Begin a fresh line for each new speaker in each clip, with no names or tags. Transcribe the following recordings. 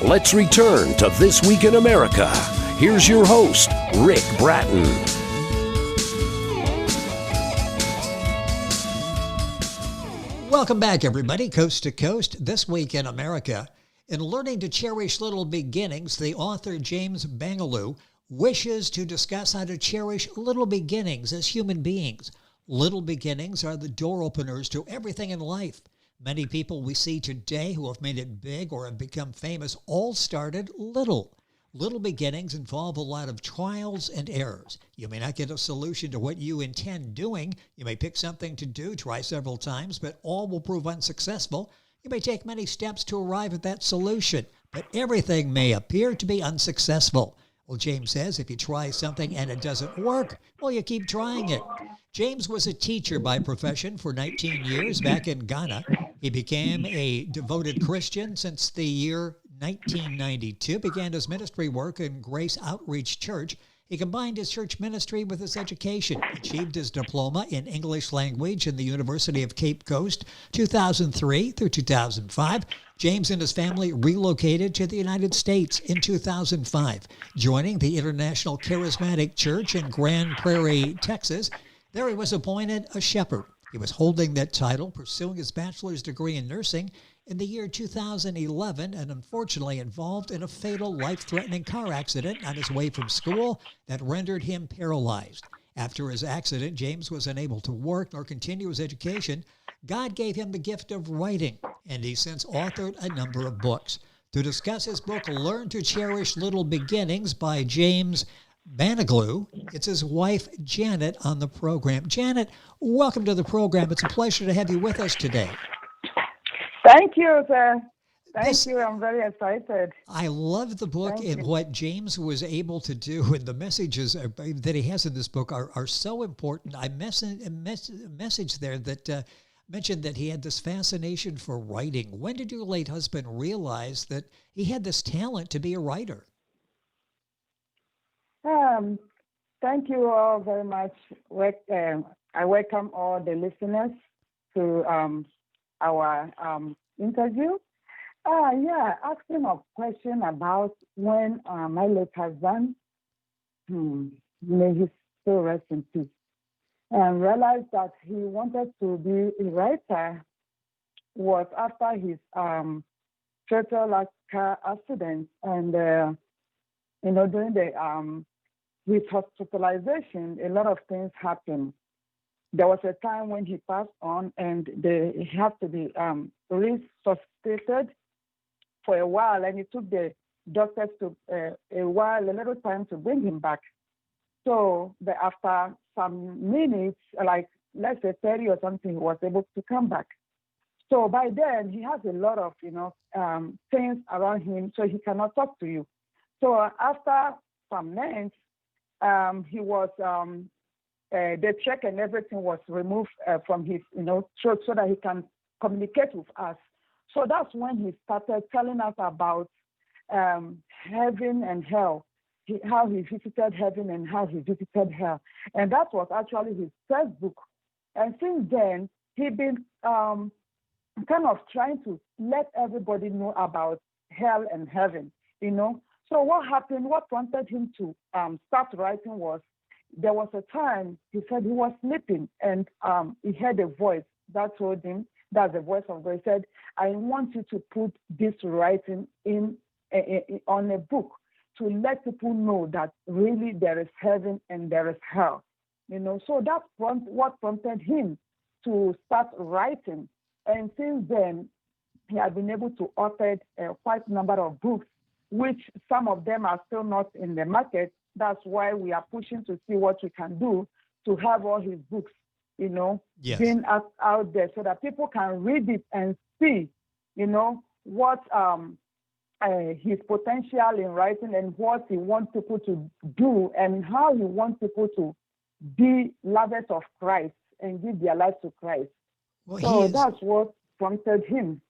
Let's return to This Week in America. Here's your host, Rick Bratton.
Welcome back, everybody, coast to coast, This Week in America. In Learning to Cherish Little Beginnings, the author James Bangaloo wishes to discuss how to cherish little beginnings as human beings. Little beginnings are the door openers to everything in life. Many people we see today who have made it big or have become famous all started little. Little beginnings involve a lot of trials and errors. You may not get a solution to what you intend doing. You may pick something to do, try several times, but all will prove unsuccessful. You may take many steps to arrive at that solution, but everything may appear to be unsuccessful. Well, James says if you try something and it doesn't work, well, you keep trying it. James was a teacher by profession for 19 years back in Ghana. He became a devoted Christian since the year 1992, began his ministry work in Grace Outreach Church. He combined his church ministry with his education, achieved his diploma in English language in the University of Cape Coast, 2003 through 2005. James and his family relocated to the United States in 2005, joining the International Charismatic Church in Grand Prairie, Texas. There he was appointed a shepherd. He was holding that title, pursuing his bachelor's degree in nursing in the year 2011, and unfortunately involved in a fatal, life-threatening car accident on his way from school that rendered him paralyzed. After his accident, James was unable to work nor continue his education. God gave him the gift of writing, and he since authored a number of books. To discuss his book, Learn to Cherish Little Beginnings by James Gbanaglo, it's his wife, Janet, on the program. Janet, welcome to the program. It's a pleasure to have you with us today.
Thank you, sir. Thank you. I'm very excited.
I love the book and what James was able to do, and the messages that he has in this book are so important. I mentioned a message there that mentioned that he had this fascination for writing. When did your late husband realize that he had this talent to be a writer?
Thank you all very much. I welcome all the listeners to our interview. Asking a question about when my late husband, may his soul rest in peace, and realized that he wanted to be a writer was after his fatal car accident, and during the his hospitalization, a lot of things happened. There was a time when he passed on, and he had to be resuscitated for a while, and it took the doctors a little time to bring him back. So after some minutes, like let's say 30 or something, he was able to come back. So by then, he has a lot of things around him, so he cannot talk to you. So after some months, he was the check and everything was removed from his throat so that he can communicate with us. So that's when he started telling us about heaven and hell, how he visited heaven and how he visited hell. And that was actually his first book. And since then, he'd been kind of trying to let everybody know about hell and heaven, So what happened, what prompted him to start writing was, there was a time he said he was sleeping and he heard a voice that told him, that's the voice of God. He said, I want you to put this writing on a book to let people know that really there is heaven and there is hell. So that's what prompted him to start writing. And since then, he has been able to author quite a number of books, which some of them are still not in the market. That's why we are pushing to see what we can do to have all his books,
yes,
being out there so that people can read it and see, what his potential in writing and what he wants people to do and how he wants people to be lovers of Christ and give their life to Christ.
Well,
so that's what prompted him.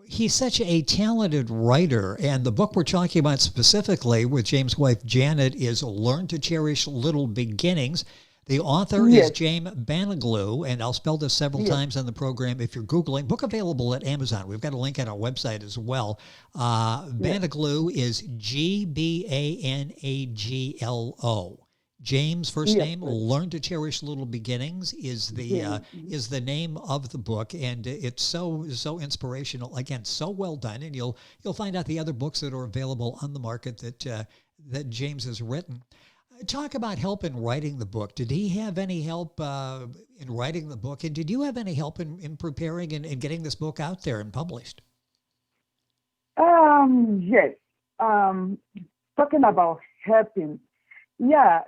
He's such a talented writer, and the book we're talking about specifically with James' wife Janet is Learn to Cherish Little Beginnings. The author is
Yes.
James Gbanaglo, and I'll spell this several times on the program if you're Googling. Book available at Amazon. We've got a link on our website as well. Gbanaglo is Gbanaglo. James' first name, Learn to Cherish Little Beginnings, is the name of the book, and it's so inspirational. Again, so well done, and you'll find out the other books that are available on the market that James has written. Talk about help in writing the book. Did he have any help in writing the book, and did you have any help in preparing and getting this book out there and published?
Yes. Talking about helping. Yeah,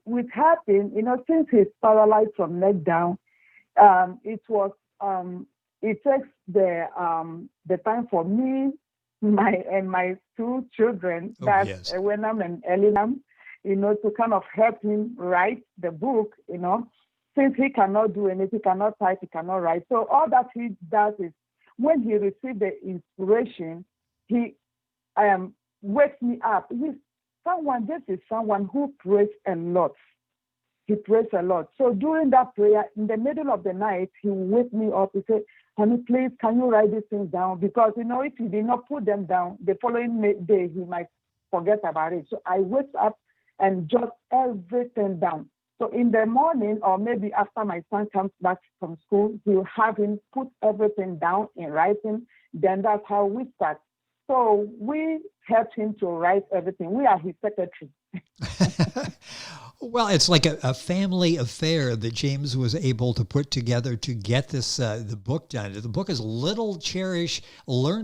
with helping, since he's paralyzed from neck down, it takes the time for me, my two children, Wenam and Elinam, to kind of help him write the book, since he cannot do anything, he cannot type, he cannot write. So all that he does is when he receives the inspiration, he wakes me up. This is someone who prays a lot. He prays a lot. So during that prayer, in the middle of the night, he will wake me up. He say, "Honey, please, can you write these things down?" Because, if he did not put them down, the following day, he might forget about it. So I wake up and jot everything down. So in the morning, or maybe after my son comes back from school, he'll have him put everything down in writing. Then that's how we start. So we helped him to write everything. We are his secretary.
Well, it's like a family affair that James was able to put together to get this the book done. The book is Learn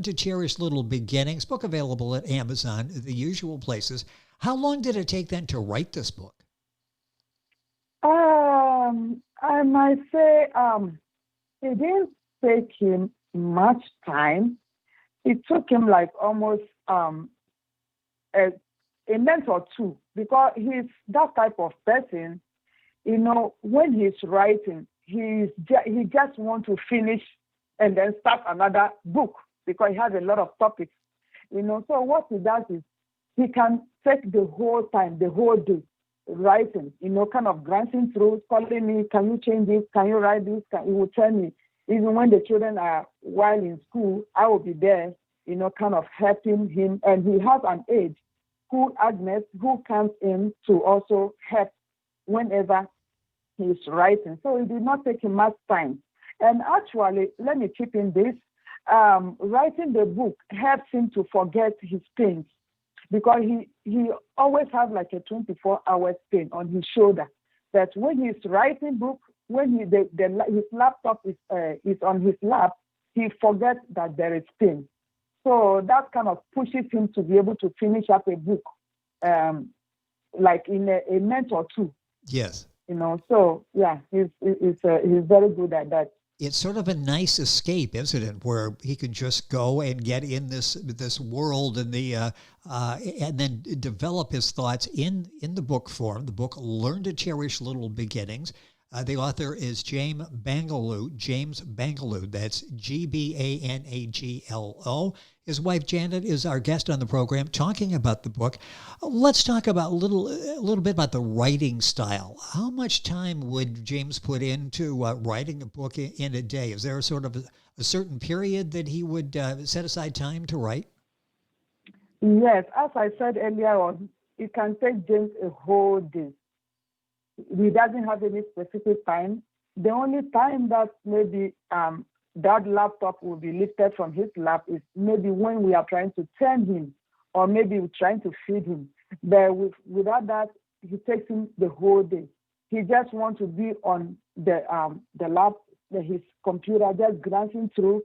to Cherish Little Beginnings. Book available at Amazon, the usual places. How long did it take then to write this book?
I might say it didn't take him much time. It took him like almost a month or two, because he's that type of person. When he's writing, he just wants to finish and then start another book, because he has a lot of topics. So what he does is he can take the whole time, the whole day, writing. Kind of glancing through, calling me, "Can you change this? Can you write this?" He will tell me. Even when the children are while in school, I will be there, kind of helping him. And he has an aide, Agnes, who comes in to also help whenever he's writing. So it did not take him much time. And actually, let me keep in this, writing the book helps him to forget his pains, because he always has like a 24-hour pain on his shoulder. That when he's writing book, when his laptop is on his lap, he forgets that there is pain. So that kind of pushes him to be able to finish up a book, like in a month or two.
Yes.
So yeah, he's very good at that.
It's sort of a nice escape, isn't it, where he can just go and get in this world and and then develop his thoughts in the book form. The book Learn to Cherish Little Beginnings. The author is James Gbanaglo. That's Gbanaglo. His wife Janet is our guest on the program, talking about the book. Let's talk about a little bit about the writing style. How much time would James put into writing a book in a day? Is there a sort of a certain period that he would set aside time to write?
Yes, as I said earlier on, it can take James a whole day. He doesn't have any specific time. The only time that maybe that laptop will be lifted from his lap is maybe when we are trying to turn him, or maybe we're trying to feed him. But without that, it takes him the whole day. He just wants to be on the lap, his computer, just glancing through,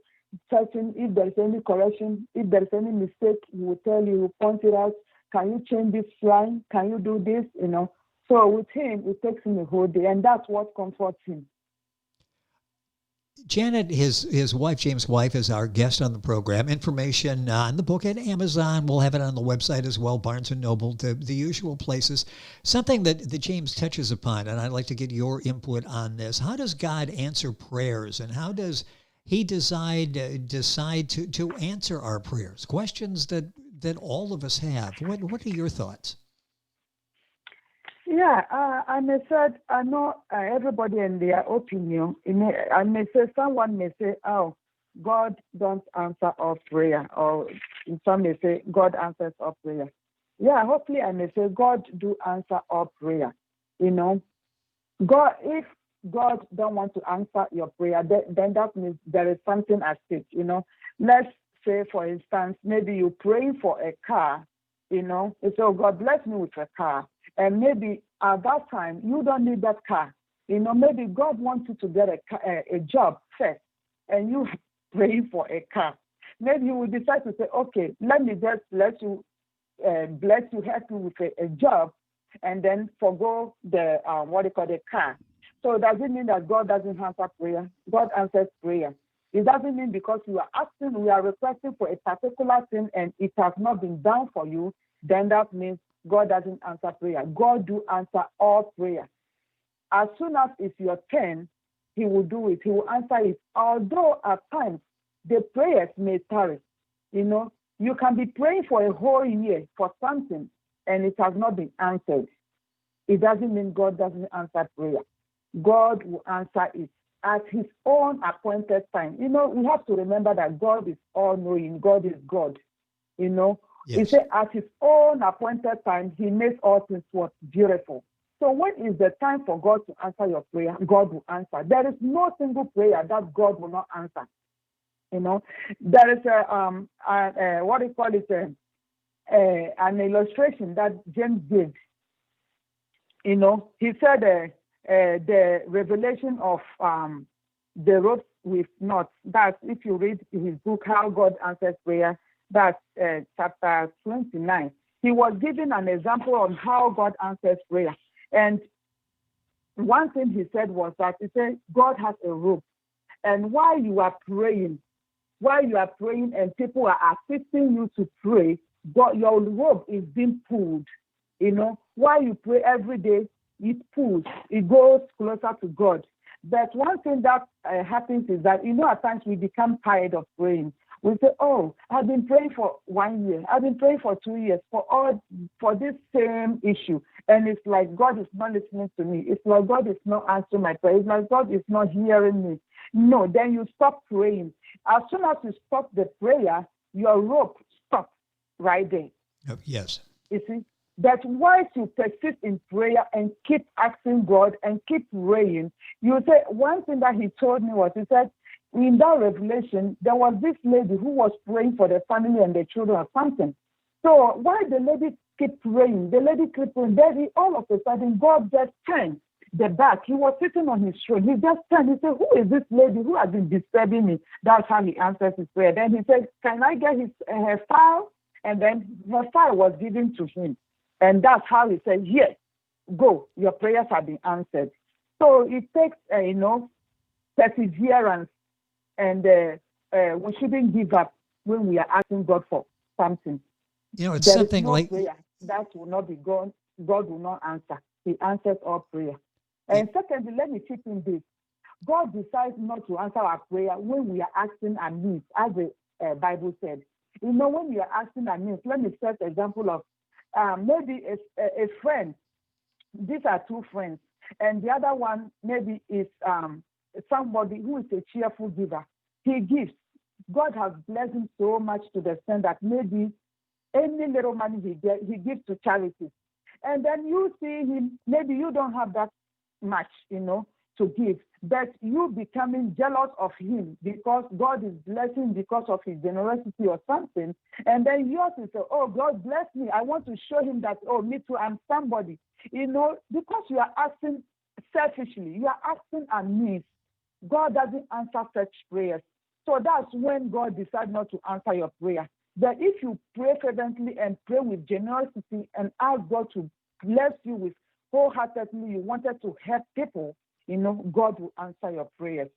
searching if there's any correction, if there's any mistake, he will tell you, he will point it out. Can you change this line? Can you do this? So with him, it takes him a whole day, and that's what comforts him.
Janet, his wife, James' wife, is our guest on the program. Information on the book at Amazon. We'll have it on the website as well, Barnes & Noble, the usual places. Something that James touches upon, and I'd like to get your input on this. How does God answer prayers, and how does he decide to answer our prayers? Questions that all of us have. What are your thoughts?
I may say, I know everybody and their opinion. I may say, someone may say, oh, God don't answer all prayer, or some may say, God answers all prayer. Yeah, hopefully I may say, God do answer all prayer. God, if God don't want to answer your prayer, then that means there is something at stake. Let's say, for instance, maybe you're praying for a car. You say, oh, God bless me with a car. And maybe at that time, you don't need that car. Maybe God wants you to get a job first, and you praying for a car. Maybe you will decide to say, okay, let me just let you, help you with a job, and then forgo the, the car. So does it mean that God doesn't answer prayer? God answers prayer. It doesn't mean because you are asking, we are requesting for a particular thing and it has not been done for you, then that means God doesn't answer prayer. God do answer all prayer. As soon as it's your turn, he will do it. He will answer it. Although at times the prayers may tarry. You can be praying for a whole year for something and it has not been answered. It doesn't mean God doesn't answer prayer. God will answer it at his own appointed time. We have to remember that God is all-knowing. God is God. Yes. He said at his own appointed time, he makes all things beautiful. So when is the time for God to answer your prayer? God will answer. There is no single prayer that God will not answer. There is an illustration that James gave. He said the revelation of the rope with knots. That's, if you read his book, How God Answers Prayer, that's chapter 29. He was giving an example on how God answers prayer. And one thing he said was that he said, God has a rope. And while you are praying and people are assisting you to pray, God, your rope is being pulled. While you pray every day, it pulls, it goes closer to God. But one thing that happens is that, at times we become tired of praying. We say, oh, I've been praying for 1 year. I've been praying for 2 years for this same issue. And it's like God is not listening to me. It's like God is not answering my prayer. It's like God is not hearing me. No, then you stop praying. As soon as you stop the prayer, your rope stops right there.
Oh, yes.
You see? That once you persist in prayer and keep asking God and keep praying, you say, one thing that he told me was, he said, in that revelation, there was this lady who was praying for the family and the children or something. So while the lady kept praying, then all of a sudden, God just turned the back. He was sitting on his throne. He just turned. He said, who is this lady who has been disturbing me? That's how he answers his prayer. Then he said, can I get her file? And then her file was given to him. And that's how he said, yes, go. Your prayers have been answered. So it takes, perseverance. And we shouldn't give up when we are asking God for something.
It's
there
something
is no
like
prayer that will not be God. God will not answer. He answers all prayer. And secondly, let me chip in this. God decides not to answer our prayer when we are asking amiss, as the Bible said. When we are asking amiss, let me set an example of maybe a friend. These are two friends, and the other one maybe is somebody who is a cheerful giver. He gives. God has blessed him so much to the extent that maybe any little money he gets, he gives to charity. And then you see him, maybe you don't have that much, to give, but you becoming jealous of him because God is blessing because of his generosity or something. And then yours is, oh, God bless me. I want to show him that, oh, me too, I'm somebody. Because you are asking selfishly, you are asking amiss. God doesn't answer such prayers. So that's when God decides not to answer your prayer. But if you pray fervently and pray with generosity and ask God to bless you with wholeheartedly, you wanted to help people, God will answer your prayers.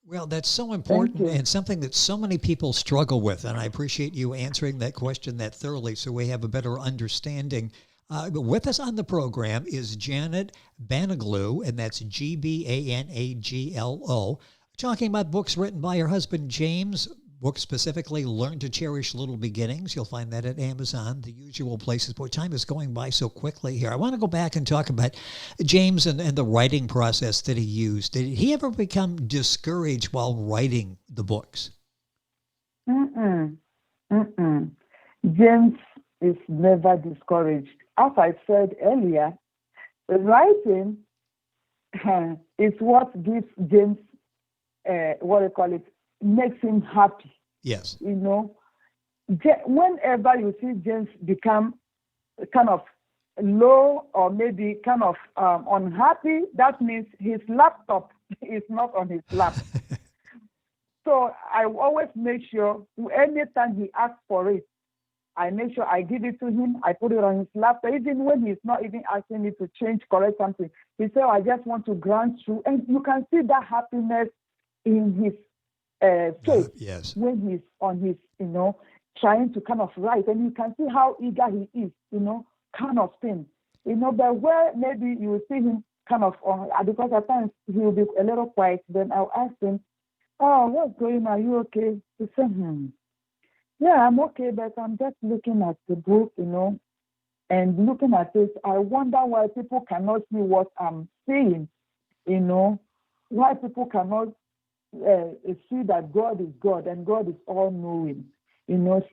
Well, that's so important and something that so many people struggle with. And I appreciate you answering that question that thoroughly so we have a better understanding. With us on the program is Janet Gbanaglo, and that's Gbanaglo, talking about books written by her husband, James, book specifically, Learn to Cherish Little Beginnings. You'll find that at Amazon, the usual places. Boy, time is going by so quickly here. I want to go back and talk about James and the writing process that he used. Did he ever become discouraged while writing the books?
James is never discouraged. As I said earlier, writing is what gives James, makes him happy.
Yes.
Whenever you see James become kind of low or maybe kind of unhappy, that means his laptop is not on his lap. So I always make sure, anytime he asks for it, I make sure I give it to him. I put it on his laptop, even when he's not even asking me to change, correct something. He said, I just want to glance through. And you can see that happiness in his face
yes.
when he's on his, trying to kind of write. And you can see how eager he is, kind of thing. But where maybe you will see him kind of, because at times he will be a little quiet, then I'll ask him, oh, what's going on? Are you okay? He said, yeah, I'm okay, but I'm just looking at the book, and looking at this. I wonder why people cannot see what I'm seeing, why people cannot see that God is God and God is all-knowing.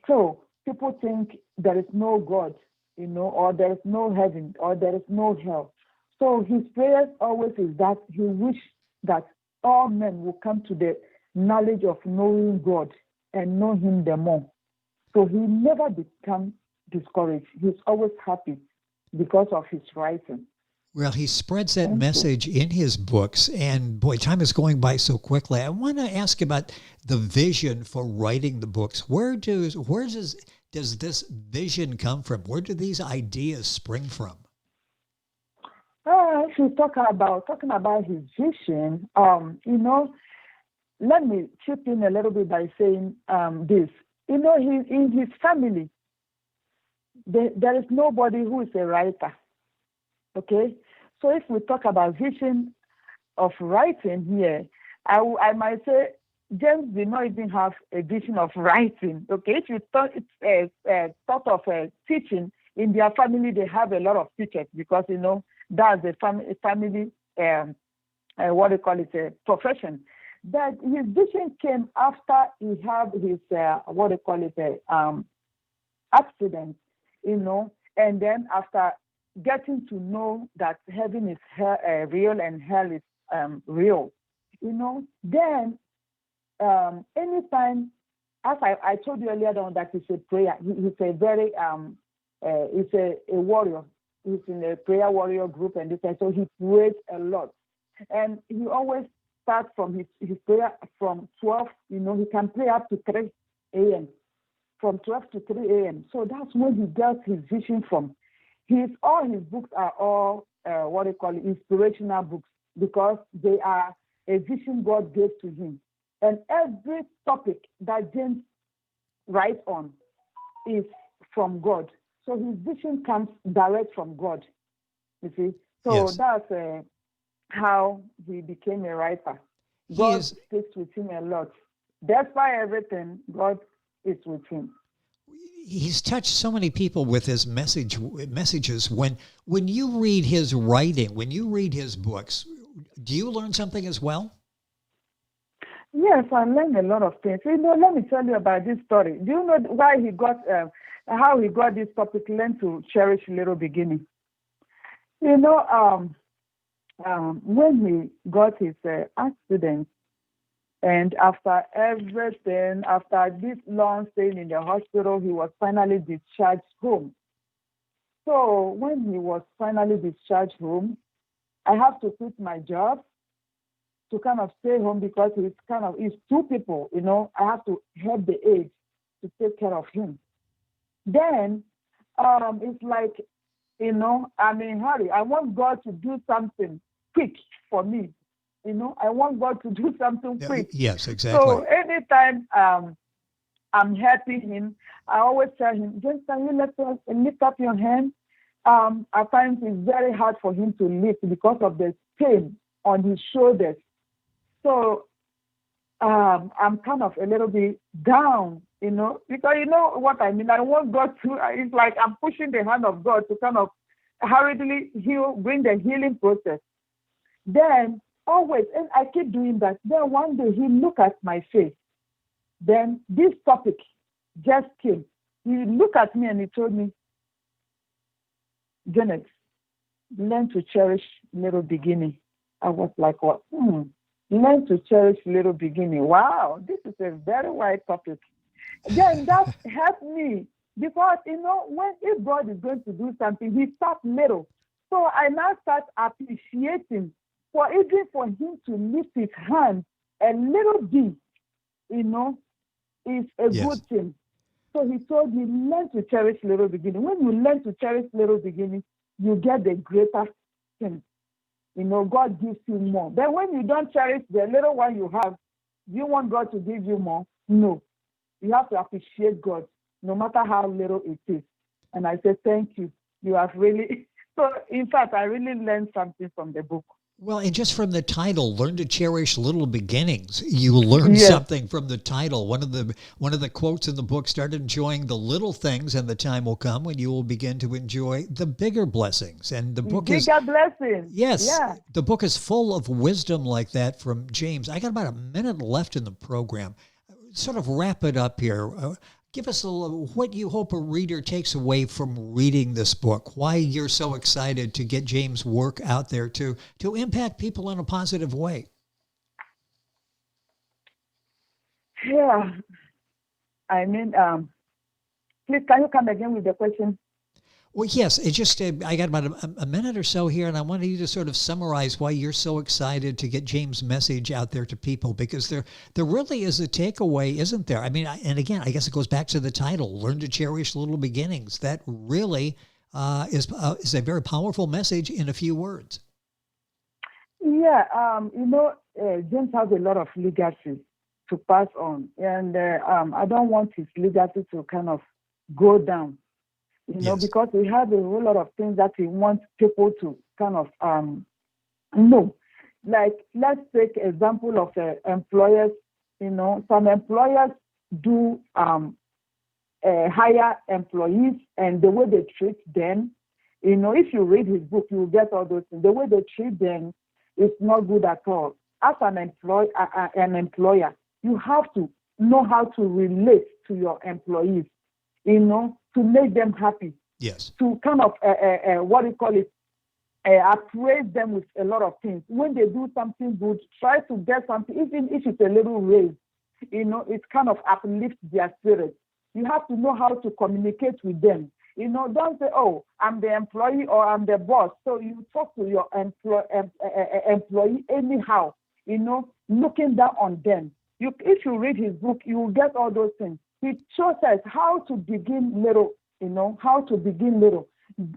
So people think there is no God, or there is no heaven, or there is no hell. So his prayers always is that he wishes that all men will come to the knowledge of knowing God and know him the more. So he never becomes discouraged. He's always happy because of his writing.
Well, he spreads that message in his books, and boy, time is going by so quickly. I want to ask about the vision for writing the books. Where does this vision come from? Where do these ideas spring from?
If you talking about his vision, let me chip in a little bit by saying this. In his family, there is nobody who is a writer. Okay? So if we talk about vision of writing here, I might say James did not even have a vision of writing. Okay? If you thought of teaching, in their family, they have a lot of teachers because, that's a family, profession. But his vision came after he had his, accident, and then after getting to know that heaven is real and hell is real, then anytime, as I told you earlier on that it's a prayer, he's a very, he's a warrior. He's in a prayer warrior group and this, and so he prays a lot. And he always starts from his prayer from 12, he can pray up to 3 a.m., from 12 to 3 a.m. So that's when he gets his vision from. All his books are all, inspirational books, because they are a vision God gave to him. And every topic that James writes on is from God. So his vision comes direct from God, you see. So
yes.
That's how he became a writer. God speaks with him a lot. Despite everything, God is with him.
He's touched so many people with his messages. When you read his writing, when you read his books, do you learn something as well?
Yes, I learned a lot of things. Let me tell you about this story. Do you know why he got, how he got this topic, learn to cherish little beginning? When he got his accident, and after everything, after this long stay in the hospital, he was finally discharged home. So when he was finally discharged home, I have to quit my job to kind of stay home because it's two people, I have to help the aide to take care of him. Then it's like, I'm in a hurry. I want God to do something quick for me. I want God to do something quick.
Yes, exactly.
So anytime I'm helping him, I always tell him, just can you lift up your hand? At times it's very hard for him to lift because of the pain on his shoulders. So I'm kind of a little bit down, because you know what I mean. I want God to, it's like I'm pushing the hand of God to kind of hurriedly heal, bring the healing process. Then always, and I keep doing that. Then one day he looked at my face. Then this topic just came. He looked at me and he told me, Janet, learn to cherish little beginning. I was like, what? Learn to cherish little beginning. Wow, this is a very wide topic. Then that helped me because, if God is going to do something, he starts little. So I now start appreciating even for him to lift his hand a little bit, is a good thing. So he told me, learn to cherish little beginning. When you learn to cherish little beginning, you get the greater thing. God gives you more. Then when you don't cherish the little one you have, do you want God to give you more? No. You have to appreciate God, no matter how little it is. And I said, thank you. You have really... So, in fact, I really learned something from the book.
Well, and just from the title, Learn to Cherish Little Beginnings, you learn something from the title. One of the quotes in the book, start enjoying the little things and the time will come when you will begin to enjoy the bigger blessings. And the book
bigger blessings.
Yes.
Yeah.
The book is full of wisdom like that from James. I got about a minute left in the program. Sort of wrap it up here. Give us what you hope a reader takes away from reading this book, why you're so excited to get James' work out there to impact people in a positive way.
Yeah. I mean, please, can you come again with the question?
Well, yes, it just, I got about a minute or so here, and I wanted you to sort of summarize why you're so excited to get James' message out there to people, because there really is a takeaway, isn't there? I mean, and again, I guess it goes back to the title, Learn to Cherish Little Beginnings. That really is a very powerful message in a few words.
Yeah, James has a lot of legacy to pass on, and I don't want his legacy to kind of go down. Because we have a whole lot of things that we want people to kind of know. Like, let's take example of employers. Some employers do hire employees, and the way they treat them, if you read his book, you will get all those things. The way they treat them is not good at all. As an employer, you have to know how to relate to your employees, to make them happy.
Yes. To
kind of, appraise them with a lot of things. When they do something good, try to get something, even if it's a little raise, it kind of uplifts their spirit. You have to know how to communicate with them. Don't say, oh, I'm the employee or I'm the boss. So you talk to your employee anyhow, looking down on them. If you read his book, you will get all those things. He shows us how to begin little, how to begin little.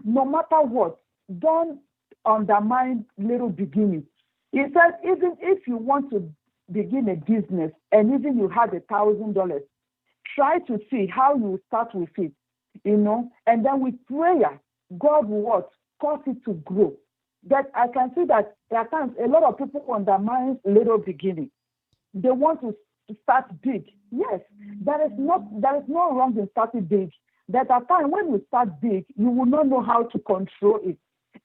No matter what, don't undermine little beginnings. He said, even if you want to begin a business and even you have $1,000, try to see how you start with it, and then with prayer, God will cause it to grow. That I can see that at times a lot of people undermine little beginning. They want to start big. Yes, there is no wrong in starting big. That at times when you start big, you will not know how to control it.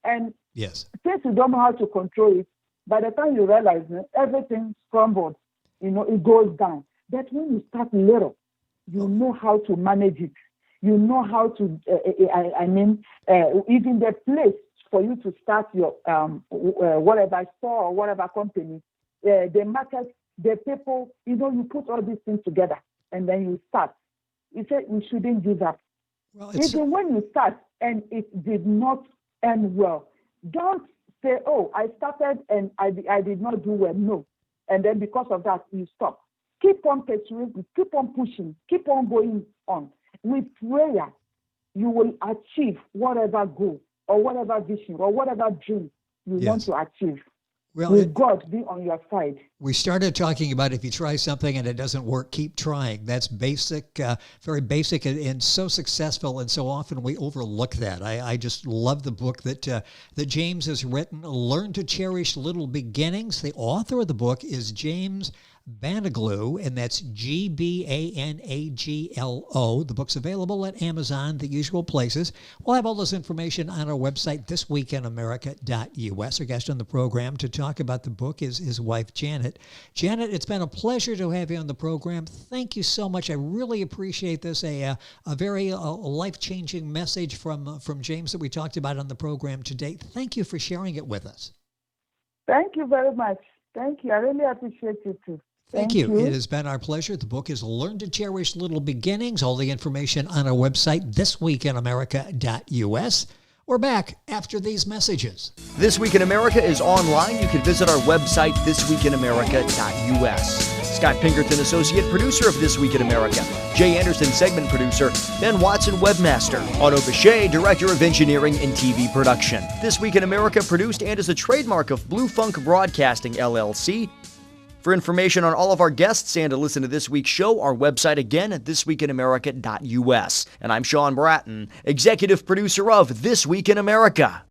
And
yes,
since you don't know how to control it, by the time you realize everything crumbles, it goes down. But when you start little, you know how to manage it. You know how to, even the place for you to start your whatever store or whatever company, the market, the people, you put all these things together and then you start. You say you shouldn't give up. Well, even when you start and it did not end well, don't say, oh, I started and I did not do well. No. And then because of that, you stop. Keep on pursuing, keep on pushing, keep on going on. With prayer, you will achieve whatever goal or whatever vision or whatever dream you want to achieve. Well, with God be on your side.
We started talking about if you try something and it doesn't work, keep trying. That's basic, very basic and so successful. And so often we overlook that. I just love the book that James has written, Learn to Cherish Little Beginnings. The author of the book is James Gbanaglo, and that's Gbanaglo. The book's available at Amazon, the usual places. We'll have all this information on our website, thisweekinamerica.us. Our guest on the program to talk about the book is his wife, Janet. Janet, it's been a pleasure to have you on the program. Thank you so much. I really appreciate this. A very life-changing message from James that we talked about on the program today. Thank you for sharing it with us.
Thank you very much. Thank you. I really appreciate you too.
Thank you. It has been our pleasure. The book is Learn to Cherish Little Beginnings. All the information on our website, thisweekinamerica.us. We're back after these messages.
This Week in America is online. You can visit our website, thisweekinamerica.us. Scott Pinkerton, Associate Producer of This Week in America. Jay Anderson, Segment Producer. Ben Watson, Webmaster. Otto Bechet, Director of Engineering and TV Production. This Week in America produced and is a trademark of Blue Funk Broadcasting, LLC. For information on all of our guests and to listen to this week's show, our website again at thisweekinamerica.us. And I'm Sean Bratton, Executive Producer of This Week in America.